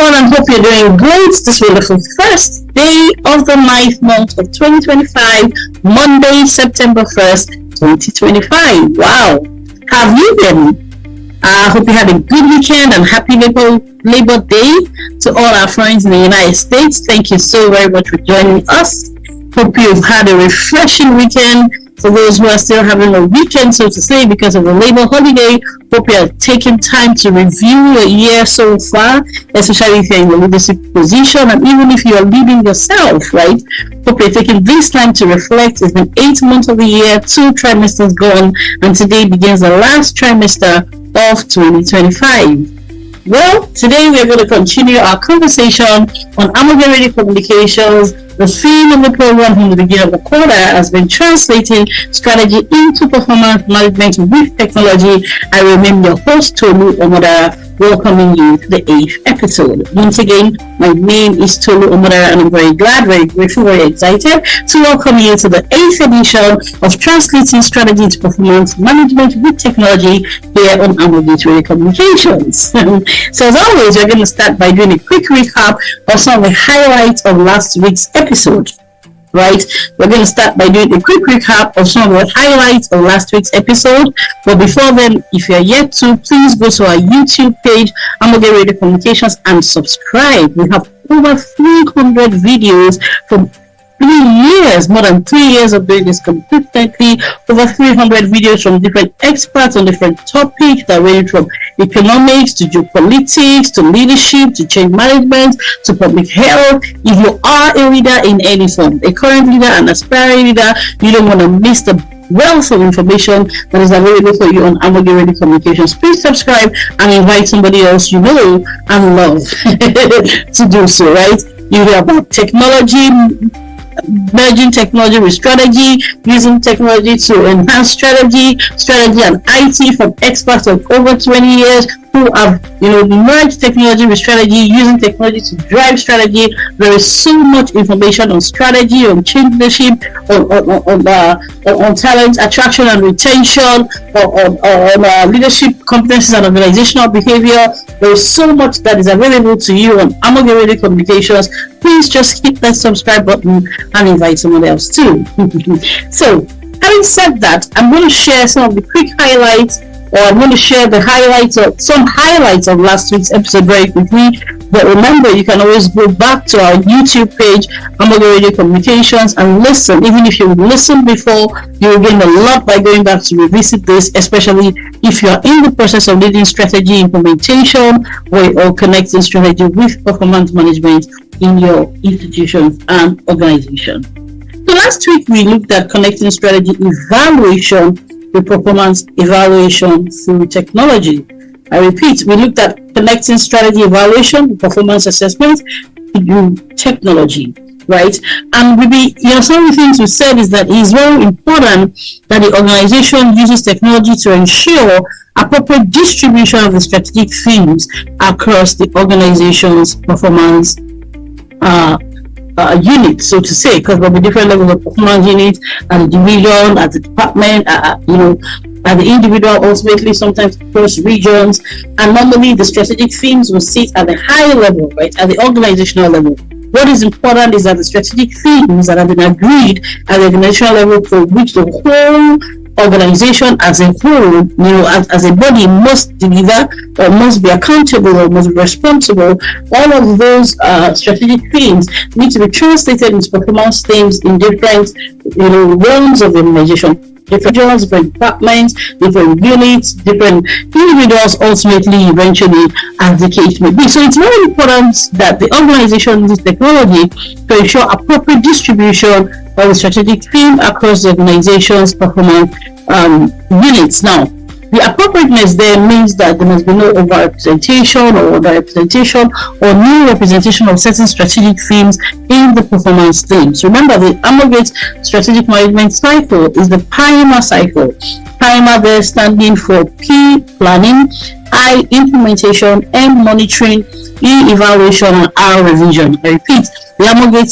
everyone, and hope you're doing great this wonderful first day of the 9th month of 2025, Monday, September 1st, 2025. Wow, have you been? I hope you had a good weekend and happy Labor Day to all our friends in the United States. Thank you so very much for joining us. Hope you've had a refreshing weekend. For those who are still having a weekend, so to say, because of the labor holiday, hope you are taking time to review your year so far, especially if you're in a leadership position, and even if you are leading yourself, right? Hope you're taking this time to reflect. It's been 8 months of the year, 2 trimesters gone, and today begins the last trimester of 2025. Well, today we're going to continue our conversation on Amogere Communications. The theme of the program from the beginning of the quarter has been translating strategy into performance management with technology. I remain your host, Tolu Omodara, welcoming you to the 8th episode. Once again, my name is Tolu Omodara, and I'm very glad, very grateful, very excited to welcome you to the 8th edition of Translating Strategy into Performance Management with Technology here on Amogere Communications. So as always, we're going to start by doing a quick recap of some of the highlights of last week's episode. Right, we're going to start by doing a quick recap of some of the highlights of last week's episode. But before then, if you're yet to, please go to our YouTube page, Amogere Communications, and subscribe. We have over 300 videos from 3 years, more than 3 years of doing this consistently, over 300 videos from different experts on different topics that range from economics to geopolitics to leadership to change management to public health. If you are a leader in any form, a current leader, an aspiring leader, you don't want to miss the wealth of information that is available for you on Amogere Communications. Please subscribe and invite somebody else you know and love to do so, right? You hear about technology, merging technology with strategy, using technology to enhance strategy and IT from experts of over 20 years who have, merged technology with strategy, using technology to drive strategy. There is so much information on strategy, on change leadership, on talent attraction and retention, on leadership competencies and organizational behavior. There is so much that is available to you on Amogere Communications. Please just hit that subscribe button and invite someone else too. So, having said that, I'm going to share some of the quick highlights, or I'm going to share the highlights of some highlights of last week's episode very quickly. But remember, you can always go back to our YouTube page, Amogere Communications, and listen. Even if you listened before, you will gain a lot by going back to revisit this, especially if you are in the process of leading strategy implementation or connecting strategy with performance management in your institutions and organization. So last week we looked at connecting strategy evaluation with performance evaluation through technology. I repeat, we looked at connecting strategy evaluation with performance assessment through technology, right? And some of the things we said is that it is very important that the organization uses technology to ensure appropriate distribution of the strategic themes across the organization's performance unit, so to say, because there'll be different levels of performance units at the division, at the department, at the individual, ultimately sometimes across regions, and normally the strategic themes will sit at the higher level, right, at the organizational level. What is important is that the strategic themes that have been agreed at the organizational level, for which the whole organization as a whole, as a body must deliver or must be accountable or must be responsible. All of those strategic themes need to be translated into performance themes in different realms of the organization. Different jobs, different departments, different units, different individuals, ultimately, eventually, as the case may be. So it's very important that the organization uses technology to ensure appropriate distribution of the strategic theme across the organization's performance units. Now, the appropriateness there means that there must be no over-representation or under-representation or no representation of certain strategic themes in the performance themes. Remember, the Amogate strategic management cycle is the PIMA cycle. PIMA there standing for P, planning, I, implementation, M, monitoring, E, evaluation, and R, revision. I repeat, the Amogate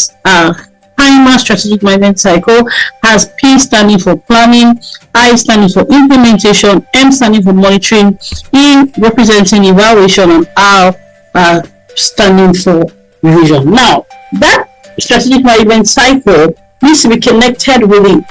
PIMA strategic management cycle has P standing for planning, I standing for implementation, M standing for monitoring, E representing evaluation, and R standing for revision. Now, that strategic management cycle needs to be connected with the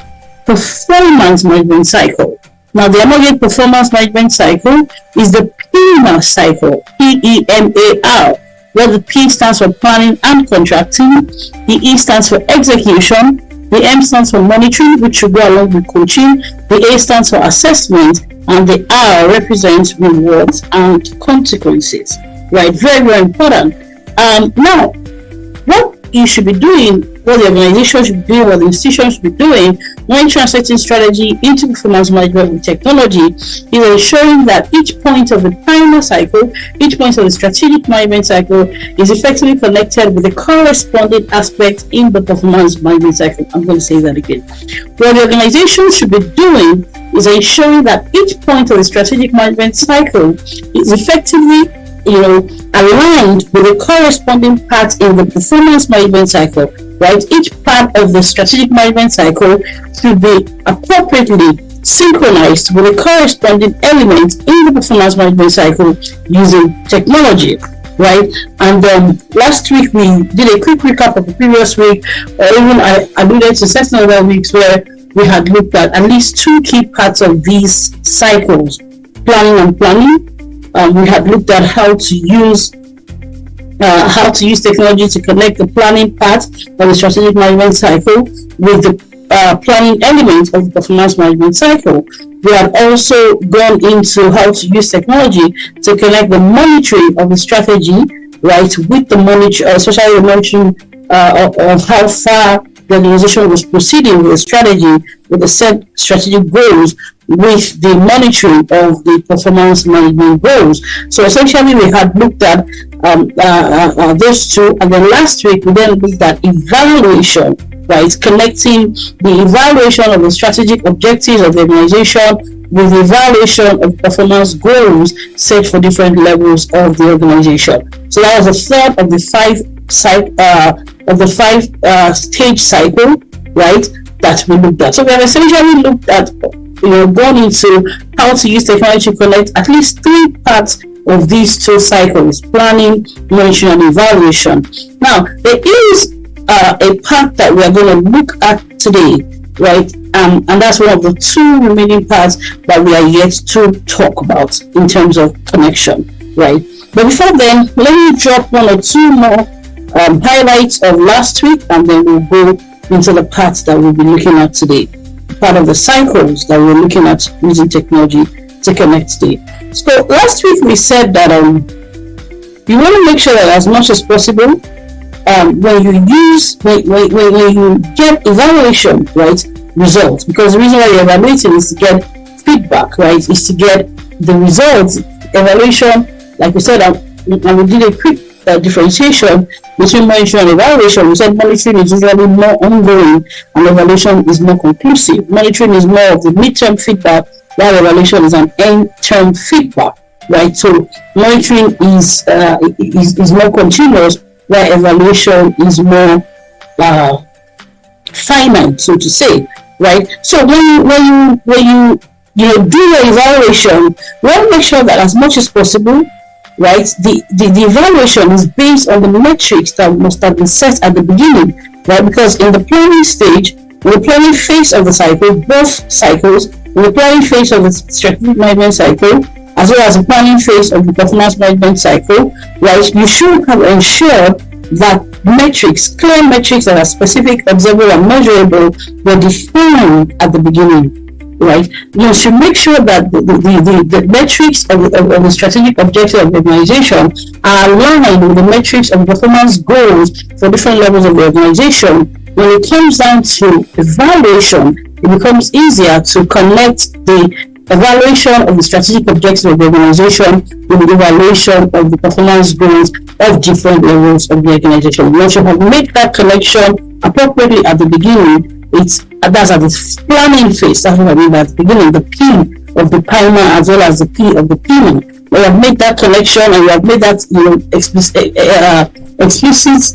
performance management cycle. Now, the aggregate performance management cycle is the PEMAR cycle, PEMAR, where the P stands for planning and contracting, the E stands for execution, the M stands for monitoring, which should go along with coaching, the A stands for assessment, and the R represents rewards and consequences. Right? Very, very important. Now, what you should be doing, what the organization should be doing, what the institution should be doing when translating strategy into performance management with technology is ensuring that each point of the PEMAR cycle, each point of the strategic management cycle is effectively connected with the corresponding aspect in the performance management cycle. I'm going to say that again. What the organization should be doing is ensuring that each point of the strategic management cycle is effectively aligned with the corresponding part in the performance management cycle, right? Each part of the strategic management cycle should be appropriately synchronized with the corresponding element in the performance management cycle using technology, right? And last week we did a quick recap of the previous week, or even I alluded to certain other weeks where we had looked at least two key parts of these cycles, planning and planning. We had looked at how to use technology to connect the planning part of the strategic management cycle with the planning element of the performance management cycle. We had also gone into how to use technology to connect the monitoring of the strategy, right, with the monitor, especially the monitoring of how far the organization was proceeding with the strategy, with the set strategic goals, with the monitoring of the performance management goals. So essentially we had looked at those two, and then last week we then looked at evaluation, right, connecting the evaluation of the strategic objectives of the organization with the evaluation of performance goals set for different levels of the organization. So that was the third of the five stage cycle, right, that we looked at. So we have essentially looked at gone into how to use technology to connect at least three parts of these two cycles: planning, monitoring, and evaluation. Now, there is a part that we are going to look at today, right? And that's one of the two remaining parts that we are yet to talk about in terms of connection, right? But before then, let me drop one or two more highlights of last week, and then we'll go into the parts that we'll be looking at today. Part of the cycles that we're looking at using technology to connect today. So last week we said that you want to make sure that as much as possible when you get evaluation, right, results, because the reason why you're evaluating is to get feedback, right, is to get the results. Evaluation, like we said, and we did a quick differentiation between monitoring and evaluation. We said monitoring is usually more ongoing and evaluation is more conclusive. Monitoring is more of the midterm feedback, while evaluation is an end-term feedback, right? So monitoring is more continuous, while evaluation is more finite, so to say, right? So when you do your evaluation, you want to make sure that as much as possible, right, the evaluation is based on the metrics that must have been set at the beginning, right? Because in the planning stage, in the planning phase of the cycle, both cycles, in the planning phase of the strategic management cycle, as well as the planning phase of the performance management cycle, right, you should have ensured that metrics, clear metrics that are specific, observable, and measurable were defined at the beginning. Right, you should make sure that the metrics of the strategic objective of the organization are aligned with the metrics of performance goals for different levels of the organization. When it comes down to evaluation, it becomes easier to connect the evaluation of the strategic objectives of the organization with the evaluation of the performance goals of different levels of the organization. You should have made that connection appropriately at the beginning. That's at the planning phase. That's what I mean at the beginning, the P of the PEMAR as well as the P of the PEMAR. We have made that connection, and we have made that explicit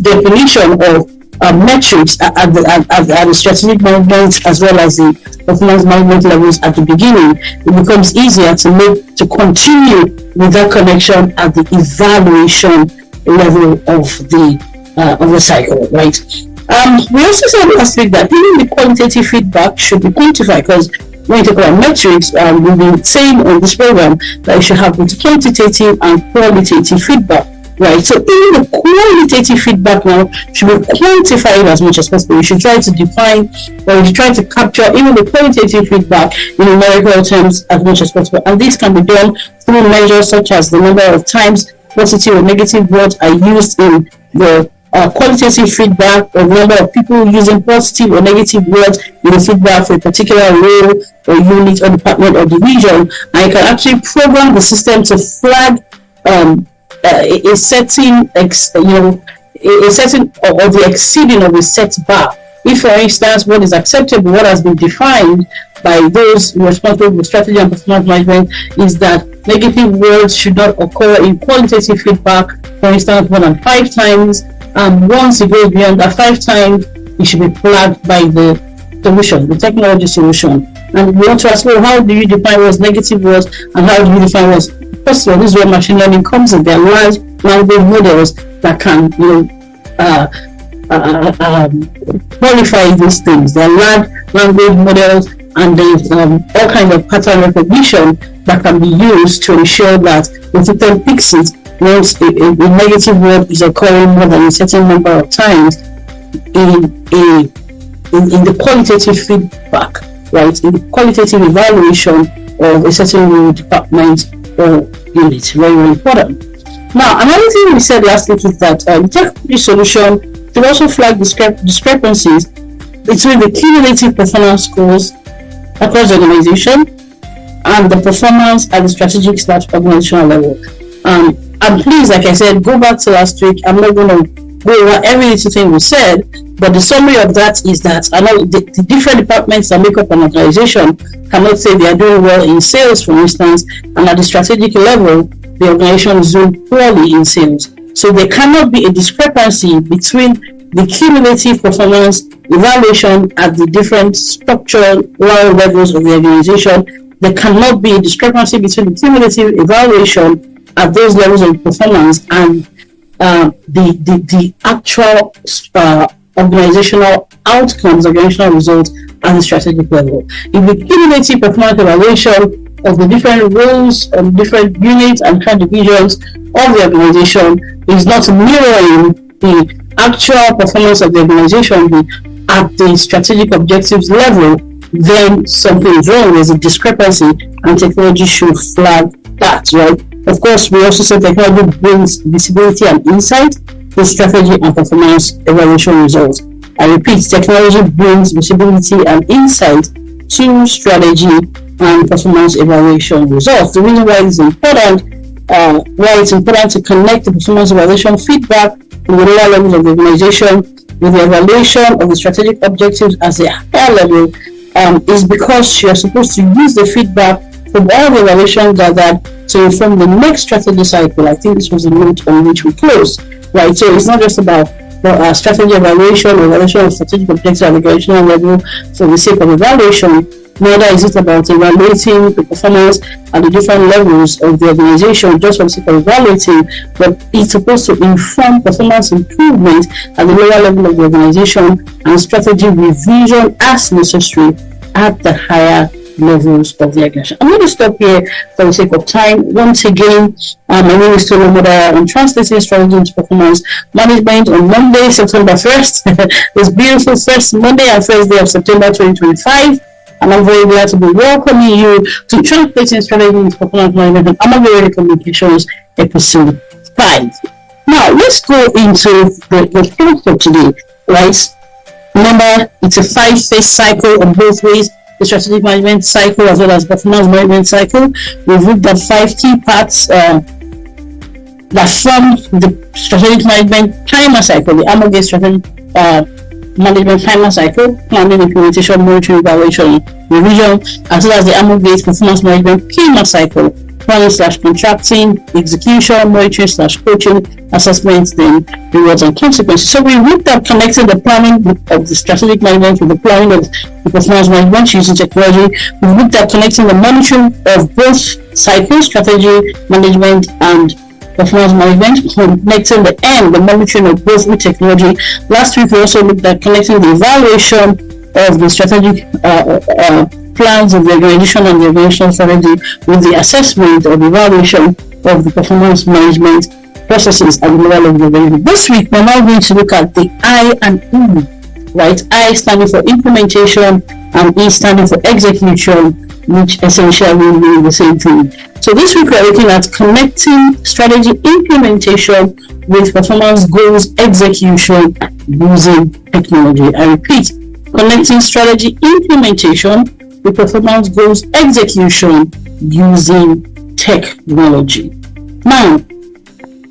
definition of metrics at the strategic management as well as the performance management levels at the beginning. It becomes easier to continue with that connection at the evaluation level of the cycle, right? We also said last week that even the qualitative feedback should be quantified, because when you talk about metrics, we've been saying on this program that you should have both quantitative and qualitative feedback, right? So even the qualitative feedback now should be quantified as much as possible. You should try to define, or you should try to capture even the qualitative feedback in numerical terms as much as possible. And this can be done through measures such as the number of times positive or negative words are used in the qualitative feedback, or the number of people using positive or negative words in the feedback for a particular role or unit or department or division. And you can actually program the system to flag a certain or the exceeding of a set bar. If, for instance, what is acceptable, what has been defined by those responsible for strategy and performance management, is that negative words should not occur in qualitative feedback, for instance, more than 5 times. Once it goes beyond that 5 times, it should be flagged by the solution, the technology solution. And we want to ask, well, how do you define what's negative words and how do you define what's possible? This is where machine learning comes in. There are large language models that can, qualify these things. There are large language models, and there's all kinds of pattern recognition that can be used to ensure that the system picks it once a negative word is occurring more than a certain number of times in the qualitative feedback, right? In the qualitative evaluation of a certain role, department, or unit. Very, very important. Now, another thing we said last week is that the technology solution will also flag discrepancies between the cumulative performance scores across the organization and the performance at the strategic/organizational level. And please, like I said, go back to last week. I'm not going to go over every little thing we said, but the summary of that is that I know the different departments that make up an organization cannot say they are doing well in sales, for instance, and at the strategic level, the organization is doing poorly in sales. So there cannot be a discrepancy between the cumulative performance evaluation at the different structural levels of the organization. There cannot be a discrepancy between the cumulative evaluation at those levels of performance and the actual organizational outcomes, organizational results at the strategic level. If the cumulative performance evaluation of the different roles of different units and kind of divisions of the organization is not mirroring the actual performance of the organization at the strategic objectives level, then something is wrong. There's a discrepancy, and technology should flag that, right? Of course, we also said technology brings visibility and insight to strategy and performance evaluation results. I repeat, technology brings visibility and insight to strategy and performance evaluation results. The reason why it's important to connect the performance evaluation feedback from the lower levels of the organization with the evaluation of the strategic objectives at the higher level is because you are supposed to use the feedback from all the evaluation gathered to inform the next strategy cycle. I think this was the note on which we closed, right? So it's not just about strategy evaluation or evaluation of strategic objectives at the organizational level for the sake of evaluation. Neither is it about evaluating the performance at the different levels of the organization just for the sake of evaluating, but it's supposed to inform performance improvement at the lower level of the organization and strategy revision as necessary at the higher levels of the organization. I'm going to stop here for the sake of time. Once again, my name is Tolu Moda. I'm translating strategy into performance management on Monday, September 1st. This beautiful first Monday and first day of September 2025. And I'm very glad to be welcoming you to Translating Strategy into Performance Management and Amateur Communications episode 5. Now, let's go into the thought for today, right? Remember, it's a 5-phase cycle on both ways, the strategic management cycle as well as performance management cycle. We've looked at 5 key parts that form the strategic management timer cycle, the Amateur strategic management timer cycle: planning, implementation, monitoring, evaluation, revision, as well as the Amateur performance management PMA cycle: planning/contracting, execution, monitoring/coaching, assessment, then rewards and consequences. So we looked at connecting the planning of the strategic management with the planning of the performance management using technology. We looked at connecting the monitoring of both cycles, strategy management and performance management, connecting the end, the monitoring of growth with technology. Last week we also looked at connecting the evaluation of the strategic plans of the organization and the organizational strategy with the assessment or the evaluation of the performance management processes at the level of the organization. This week we're now going to look at the I and E, right? I standing for implementation and E standing for execution, which essentially mean the same thing. So this week we're looking at connecting strategy implementation with performance goals execution using technology. I repeat, connecting strategy implementation with performance goals execution using technology. Now,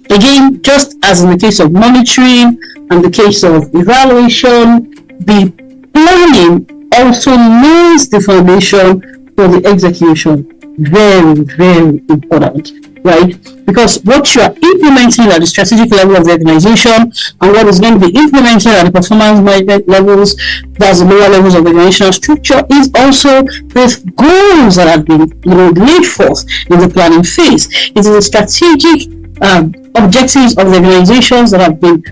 again, just as in the case of monitoring and the case of evaluation, the planning also lays the foundation for the execution. Very, very important, right? Because what you are implementing at the strategic level of the organization and what is going to be implemented at the performance management levels, that's the lower levels of the organizational structure, is also the goals that have been laid forth in the planning phase. It is the strategic objectives of the organizations that have been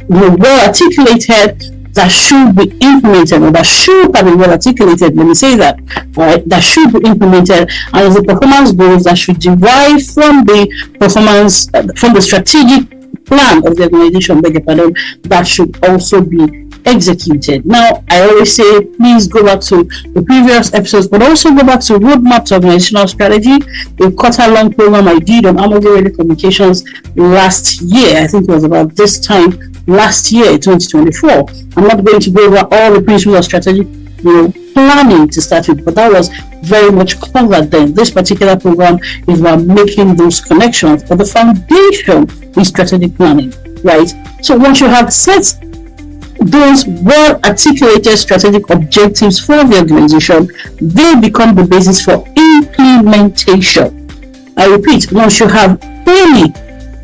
well articulated, that should be implemented, or that should have been well articulated, let me say that, right? That should be implemented, and the performance goals that should derive from the performance, from the strategic plan of the organization, that should also be executed. Now, I always say, please go back to the previous episodes, but also go back to Roadmap to Organizational Strategy, a quarter-long program I did on Amogere Communications last year. I think it was about this time last year, 2024. I'm not going to go over all the principles of strategic planning to start with, but that was very much covered then. This particular program is about making those connections, but the foundation is strategic planning, right? So once you have set those well articulated strategic objectives for the organization, they become the basis for implementation. I repeat, once you have fully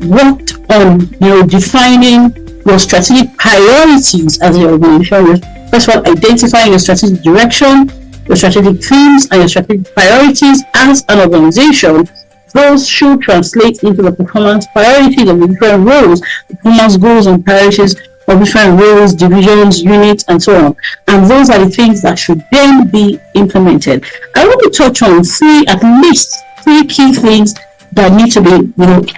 worked on defining your strategic priorities as an organization, first of all, identifying your strategic direction, your strategic themes, and your strategic priorities as an organization, those should translate into the performance priorities of the different roles, performance goals and priorities of different roles, divisions, units, and so on. And those are the things that should then be implemented. I want to touch on at least three key things that need to be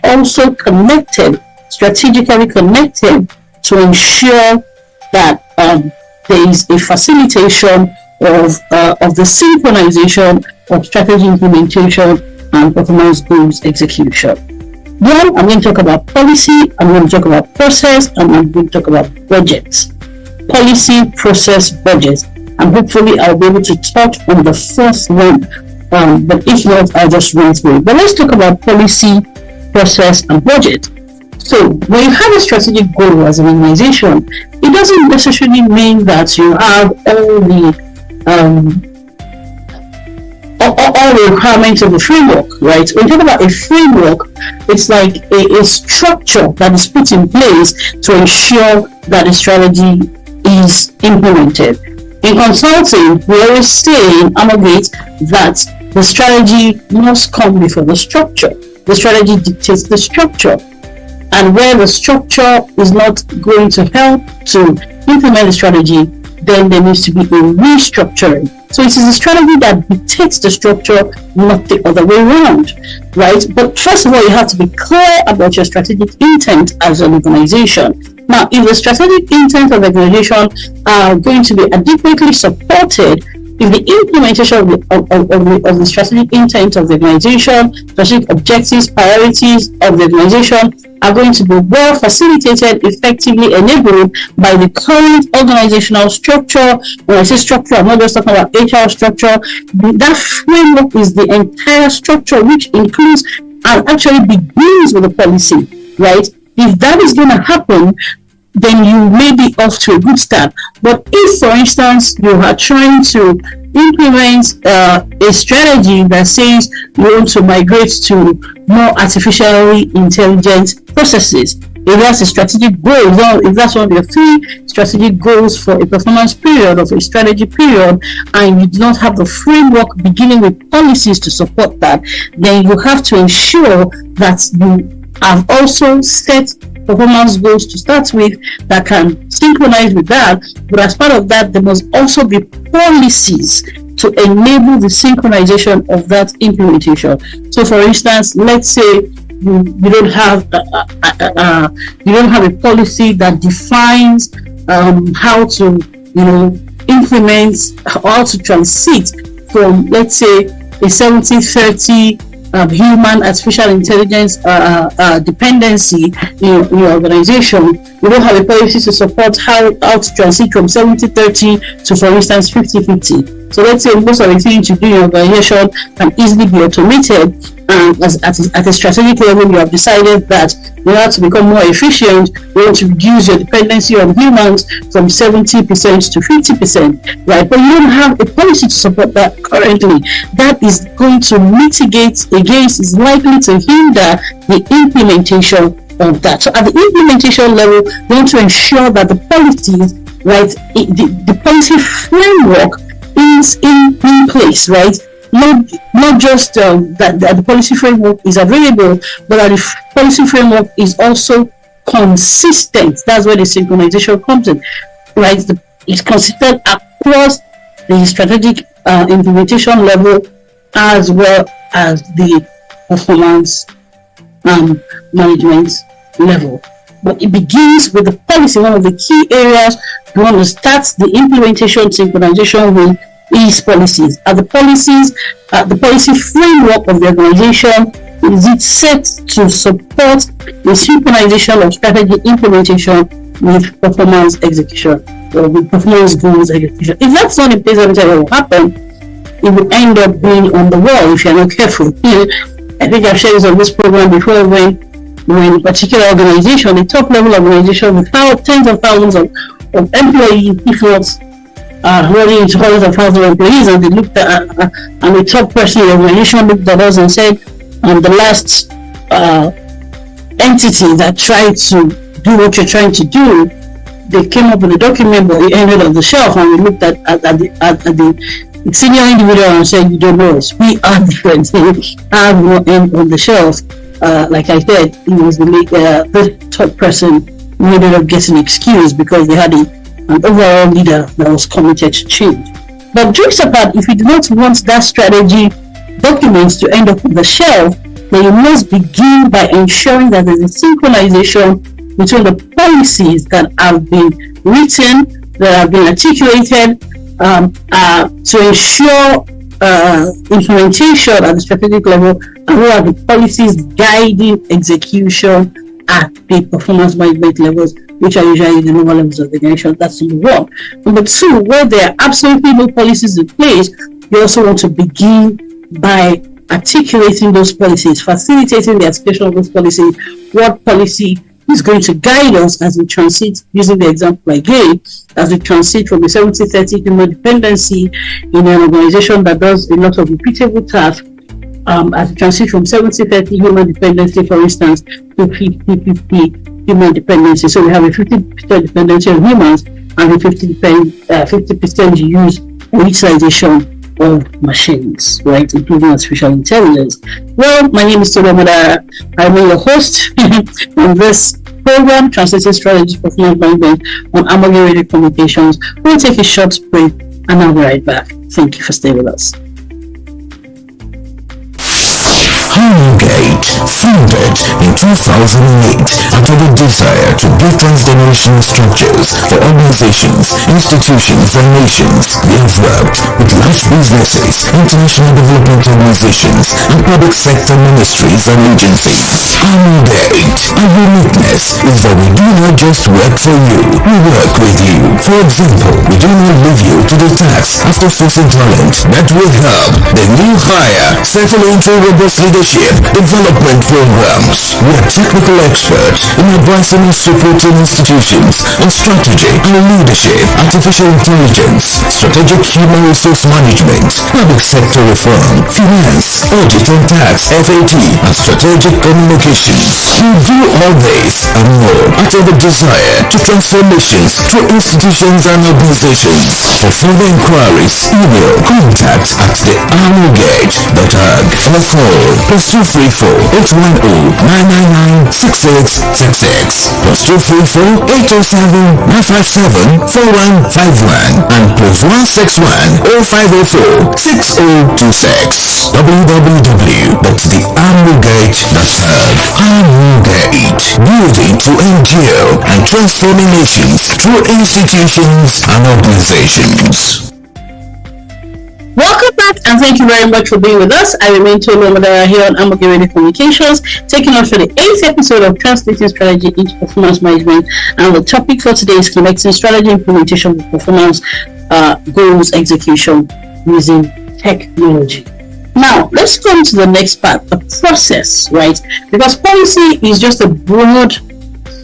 also connected, strategically connected, to ensure that there is a facilitation of the synchronization of strategy implementation and performance goals execution. One, I'm going to talk about policy, I'm going to talk about process, and I'm going to talk about budgets. Policy, process, budgets. And hopefully I'll be able to touch on the first one, but if not, I'll just run through it. But let's talk about policy, process, and budget. So when you have a strategic goal as an organization, it doesn't necessarily mean that you have all the requirements of the framework, right? When you talk about a framework, it's like a structure that is put in place to ensure that the strategy is implemented. In consulting, we always say in Amogate that the strategy must come before the structure. The strategy dictates the structure. And where the structure is not going to help to implement the strategy, then there needs to be a restructuring. So it is the strategy that dictates the structure, not the other way around, right? But first of all, you have to be clear about your strategic intent as an organization. Now, if the strategic intent of the organization are going to be adequately supported, if the implementation of the strategic intent of the organization, strategic objectives, priorities of the organization are going to be well facilitated, effectively enabled by the current organizational structure. When I say structure, I'm not just talking about HR structure. That framework is the entire structure, which includes and actually begins with the policy, right? If that is going to happen, then you may be off to a good start. But if, for instance, you are trying to implement a strategy that says you want to migrate to more artificially intelligent processes, if that's a strategic goal, if that's one of your three strategic goals for a performance period of a strategy period, and you do not have the framework beginning with policies to support that, then you have to ensure that you have also set performance goals to start with that can synchronize with that, but as part of that, there must also be policies to enable the synchronization of that implementation. So, for instance, let's say you don't have a policy that defines how to implement or how to transit from, let's say, a 70-30 human artificial intelligence dependency in your organization. You don't have a policy to support how to transit from 70-30 to, for instance, 50-50. So let's say most of the things you do in your organization can easily be automated, and at a strategic level, you have decided that in order to become more efficient, you want to reduce your dependency on humans from 70% to 50%, right? But you don't have a policy to support that currently. That is going to mitigate against, is likely to hinder the implementation of that. So at the implementation level, we want to ensure that the policies, right, the policy framework is in place, right? Not just that the policy framework is available, but that the policy framework is also consistent. That's where the synchronization comes in, right? It's consistent across the strategic implementation level as well as the performance management level. But it begins with the policy. One of the key areas you want to start the implementation synchronization with is policies. Are the policies, the policy framework of the organization, is it set to support the synchronization of strategy implementation with performance execution or with performance goals execution? If that's not in place, what will happen? It will end up being on the wall if you're not careful. I think I've shared this on this program before, when a particular organization, a top level organization with tens of thousands of employees, if not running into hundreds of thousands of employees, and they looked at and the top person in the organization looked at us and said, the last entity that tried to do what you're trying to do, they came up with a document, but it ended on the shelf, and we looked at the senior individual and said, you don't know us, we are different. I have no end on the shelf. Like I said, it was the top person who ended up getting excused because they had an overall leader that was committed to change. But jokes apart, if you do not want that strategy documents to end up on the shelf, then you must begin by ensuring that there is a synchronization between the policies that have been written, that have been articulated, to ensure implementation at the strategic level, and what are the policies guiding execution at the performance management levels, which are usually the lower levels of the organization. That's number one. Number two, where there are absolutely no policies in place, you also want to begin by articulating those policies, facilitating the articulation of those policies. What policy is going to guide us as we transit, using the example I gave, as we transit from a 70-30 human dependency in an organization that does a lot of repeatable tasks, as we transit from 70-30 human dependency, for instance, to 50-50 human dependency. So we have a 50% dependency on humans and a 50% use or utilization of machines, right, including artificial intelligence. Well, my name is Tolomada. I'm your host on this program, Translating Strategies for Performance Management on Amagi Radio Communications. We'll take a short break and I'll be right back. Thank you for staying with us. Harmongate, founded in 2008 out of a desire to build transgenerational structures for organizations, institutions, and nations. We have worked with large businesses, international development organizations, and public sector ministries and agencies. Harmongate, our uniqueness is that we do not just work for you, we work with you. For example, we do not leave you to the task after sourcing talent that will help the new hire settle into robust leadership development programs. We are technical experts in advising and supporting institutions on strategy and leadership, artificial intelligence, strategic human resource management, public sector reform, finance, audit and tax, FAT, and strategic communications. We do all this and more out of a desire to transform nations through institutions and organizations. For further inquiries, email contact@thearmygate.org or call +234-810-999-6666, +234-807-957-4151, and +161-0504-6026. www.thearmygate.org. Armygate, building to endure and transforming nations through institutions and organizations. Welcome back, and thank you very much for being with us. I remain Tolu Amadara here on Amoge Radio Communications, taking on for the 8th episode of Translating Strategy into Performance Management. And the topic for today is connecting strategy implementation with performance goals execution using technology. Now, let's come to the next part, the process, right? Because policy is just a broad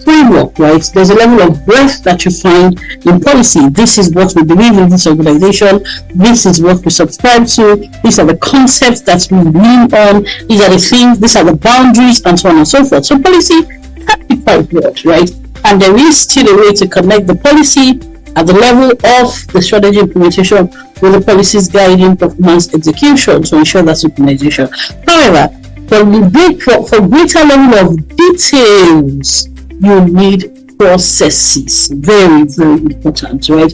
framework, right? There's a level of breadth that you find in policy. This is what we believe in this organization. This is what we subscribe to. These are the concepts that we lean on. These are the things, these are the boundaries, and so on and so forth. So policy can be quite broad, right? And there is still a way to connect the policy at the level of the strategy implementation with the policies guiding performance execution to ensure that synchronization. However, for greater level of details, you need processes. Very, very important, right?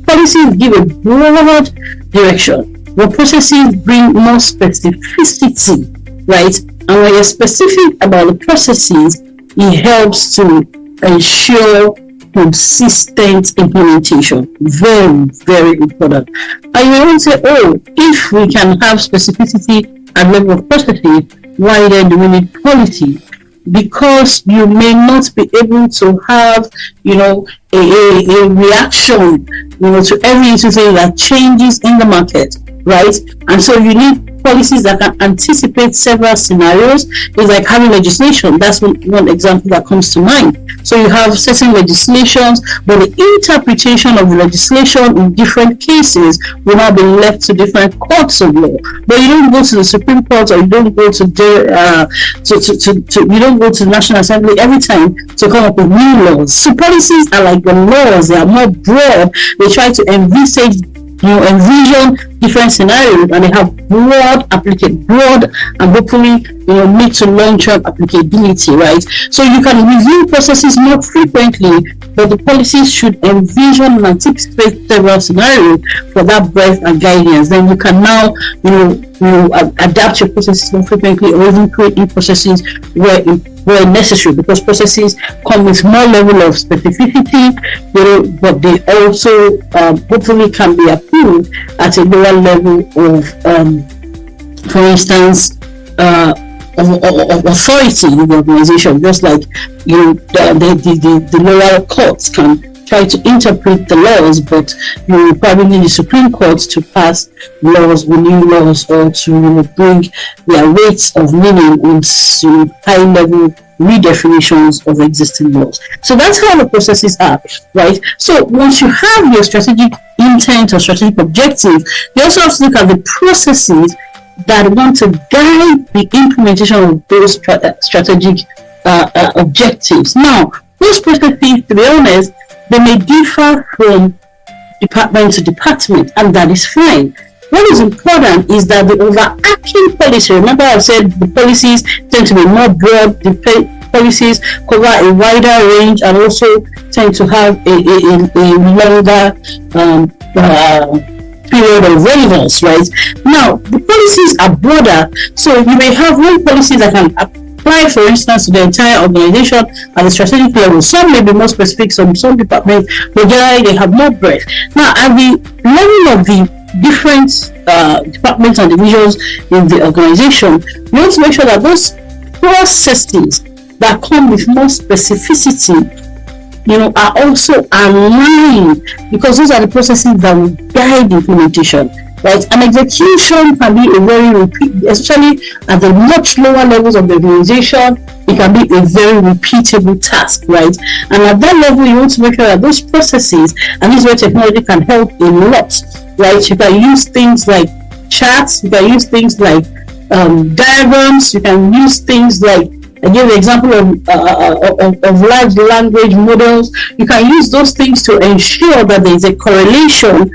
Policies give a broad direction, but processes bring more specificity, right? And when you're specific about the processes, it helps to ensure consistent implementation. Very, very important. And you want to say, oh, if we can have specificity at level of processes, why then do we need quality? Because you may not be able to have, a reaction, to every little thing that changes in the market, right? And so you need policies that can anticipate several scenarios. It's like having legislation. That's one example that comes to mind. So you have certain legislations, but the interpretation of the legislation in different cases will now be left to different courts of law. But you don't go to the Supreme Court, or you don't go to the National Assembly every time to come up with new laws. So policies are like the laws; they are more broad. They try to envision different scenarios, and they have broad and hopefully mid to long-term applicability, right? So you can review processes more frequently, but the policies should envision and anticipate several scenarios for that breadth and guidance. Then you can now adapt your processes more frequently, or even create new processes where necessary, because processes come with more level of specificity, but they also hopefully can be approved at a lower level of, for instance, of authority in the organization. Just like the lower courts can try to interpret the laws, but you probably need the Supreme Court to pass laws or new laws, or to bring their weights of meaning into high level redefinitions of existing laws. So that's how the processes are, right? So once you have your strategic intent or strategic objective, you also have to look at the processes that want to guide the implementation of those strategic objectives. Now, those processes, to be honest, they may differ from department to department, and that is fine. What is important is that the overarching policy, remember I said the policies tend to be more broad, the policies cover a wider range, and also tend to have a longer period of relevance, right? Now, the policies are broader, so you may have one policy that can apply, for instance, to the entire organization at the strategic level. Some may be more specific, some departments, but generally they have more breadth. Now, at the level of the different departments and divisions in the organization, we want to make sure that those processes that come with more specificity, are also aligned, because those are the processes that will guide implementation, right? And execution can be especially at the much lower levels of the organization, it can be a very repeatable task, right? And at that level, you want to make sure that those processes, and this is where technology can help a lot, right? You can use things like charts, you can use things like diagrams, you can use things like, I gave the example of large language models. You can use those things to ensure that there is a correlation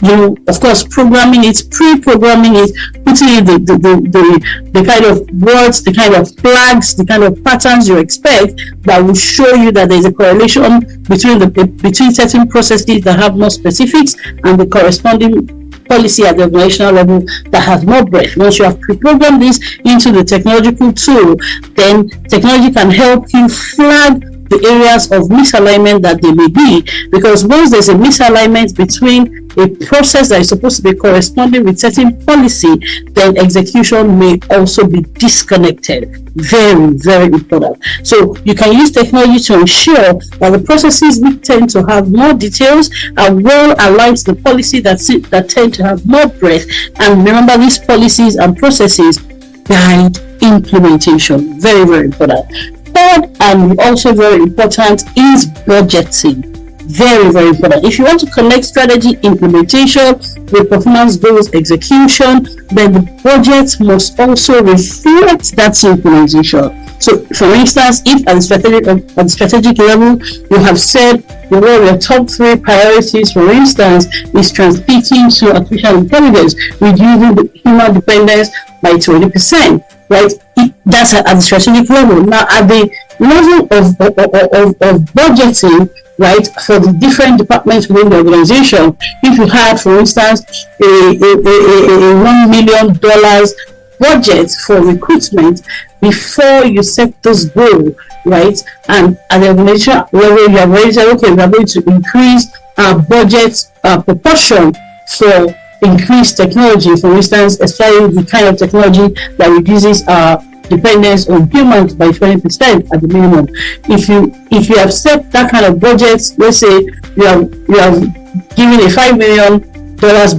of course, programming it, pre-programming it, putting in the kind of words, the kind of flags, the kind of patterns you expect that will show you that there's a correlation between certain processes that have more specifics and the corresponding policy at the organizational level that has more breadth. Once you have pre-programmed this into the technological tool, then technology can help you flag the areas of misalignment that they may be, because once there's a misalignment between a process that is supposed to be corresponding with certain policy, then execution may also be disconnected. Very, very important. So you can use technology to ensure that the processes we tend to have more details are well aligned to the policy that tend to have more breadth. And remember, these policies and processes guide implementation. Very, very important. Third, and also very important, is budgeting. Very, very important. If you want to connect strategy implementation with performance goals execution, then the budget must also reflect that synchronization. So, for instance, if at the strategic level you have said your top 3 priorities, for instance, is transiting to artificial intelligence, reducing the human dependence by 20%, right? That's at the strategic level. Now, at the level of budgeting, right, for the different departments within the organization, if you had, for instance, a $1 million budget for recruitment before you set this goal, right, and at the organization level you have already said, okay, we are going to increase our budget proportion for increased technology, for instance, especially the kind of technology that reduces our dependence on humans by 20% at the minimum. If you have set that kind of budget, let's say you have given a $5 million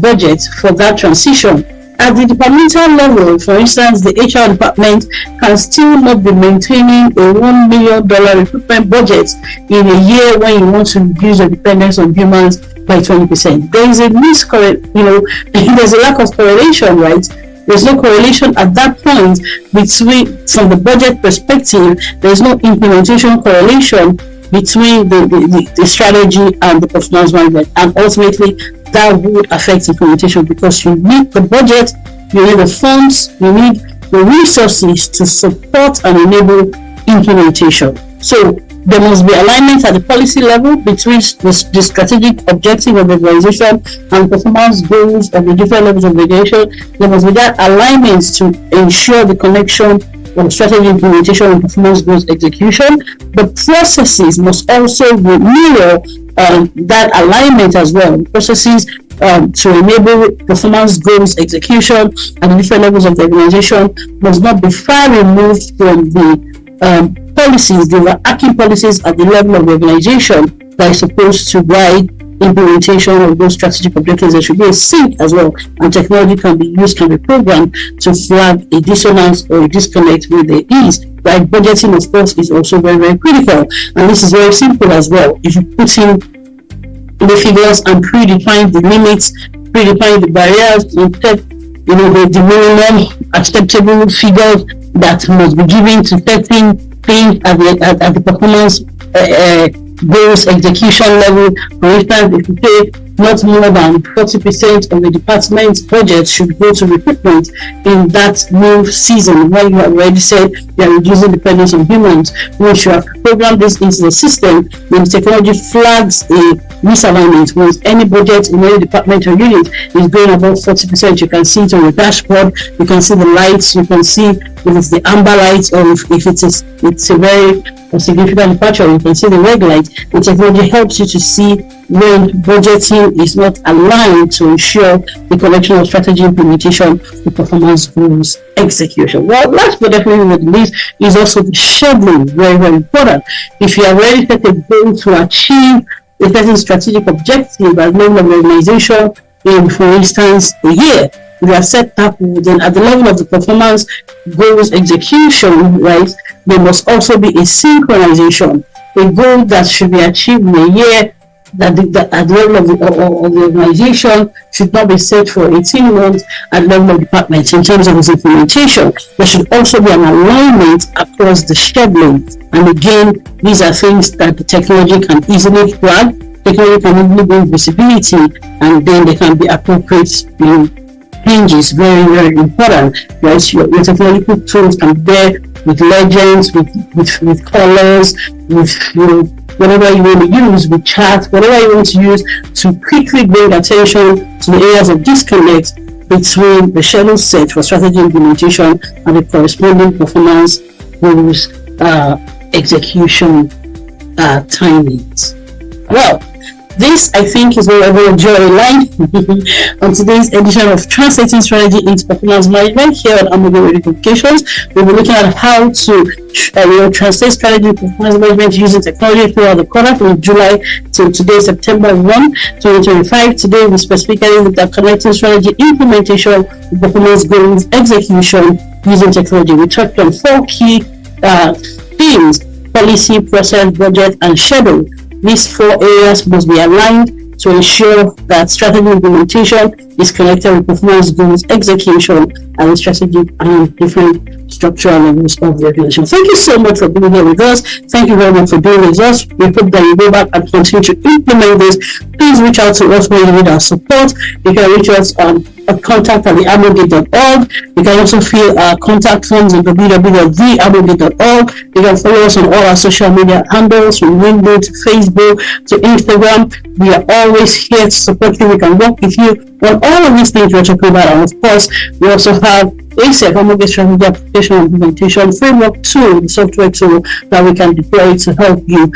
budget for that transition, at the departmental level, for instance, the HR department can still not be maintaining a $1 million recruitment budget in a year when you want to reduce your dependence on humans by 20%. There is a there's a lack of correlation, right? There's no correlation at that point between, from the budget perspective, there's no implementation correlation between the strategy and the performance management, and ultimately that would affect implementation, because you need the budget, you need the funds, you need the resources to support and enable implementation. So there must be alignment at the policy level between the strategic objective of the organization and performance goals of the different levels of organization. There must be that alignment to ensure the connection of strategy implementation and performance goals execution. The processes must also mirror that alignment as well. Processes to enable performance goals execution at the different levels of the organization must not be far removed from the policies, the overarching policies at the level of the organization that is supposed to guide implementation of those strategic objectives. There should be a sync as well, and technology can be programmed to flag a dissonance or a disconnect with the ease. Right? Budgeting, of course, is also very, very critical, and this is very simple as well. If you put in the figures and predefine the limits, predefine the barriers, the minimum acceptable figures that must be given to certain things at the performance goals execution level. For instance, if you say not more than 40% of the department's budget should go to recruitment in that new season, when you have already said you are reducing dependence on humans. Once you have programmed this into the system, then the technology flags a misalignment. Once any budget in any department or unit is going above 40%, you can see it on the dashboard, you can see the lights, you can see if it's the amber lights, or if it's a very significant departure, you can see the red light. The technology helps you to see when budgeting is not aligned to ensure the connection of strategy implementation with performance goals execution. Well, last but definitely not least is also the scheduling. Very, very important. If you have already set a goal to achieve a certain strategic objective at level of organization in, for instance, a year, if you have set that, then at the level of the performance goals execution, right, there must also be a synchronization. A goal that should be achieved in a year that at the level of the organization should not be set for 18 months at the level of departments in terms of its implementation. There should also be an alignment across the scheduling. And again, these are things that the technology can easily flag technology can only bring visibility, and then there can be appropriate changes. Very, very important. Right? Your technological tools can be there with legends, with colors, with whatever you want to use, with chat, whatever you want to use to quickly bring attention to the areas of disconnect between the schedule set for strategy implementation and the corresponding performance goals execution timings. Well, this, I think, is what we're going to enjoy on today's edition of Translating Strategy into Performance Management here on Amoge Radio Communications. We'll be looking at how to translate strategy into performance management using technology throughout the quarter from July to today, September 1, 2025. Today, we specifically looked at connecting strategy implementation with performance goals execution using technology. We touched on 4 key themes: policy, process, budget, and schedule. These 4 areas must be aligned to ensure that strategy implementation is connected with performance goals execution and strategic and different structural levels of the organization. Thank you so much for being here with us. Thank you very much for being with us. We hope that you go back and continue to implement this. Please reach out to us when you need our support. You can reach us on contact@amoge.org. You can also fill our contact forms at www.theamoge.org. You can follow us on all our social media handles, from LinkedIn to Facebook to Instagram. We are always here to support you. We can work with you on all of these things we're talking about. And of course, we also have ASAP, Amoge Strategy Application Implementation Framework tool, the software tool that we can deploy to help you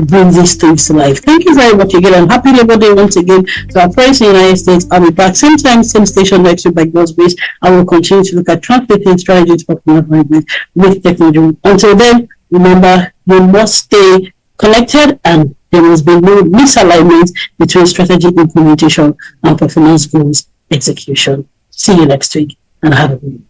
bring these things to life. Thank you very much again, and happy Labor Day once again to our friends in the United States. I'll be back same time, same station next week by God's grace. I will continue to look at translating strategies for performance management with technology. Until then, remember, you must stay connected, and there must be no misalignment between strategy implementation and performance goals execution. See you next week, and have a good week.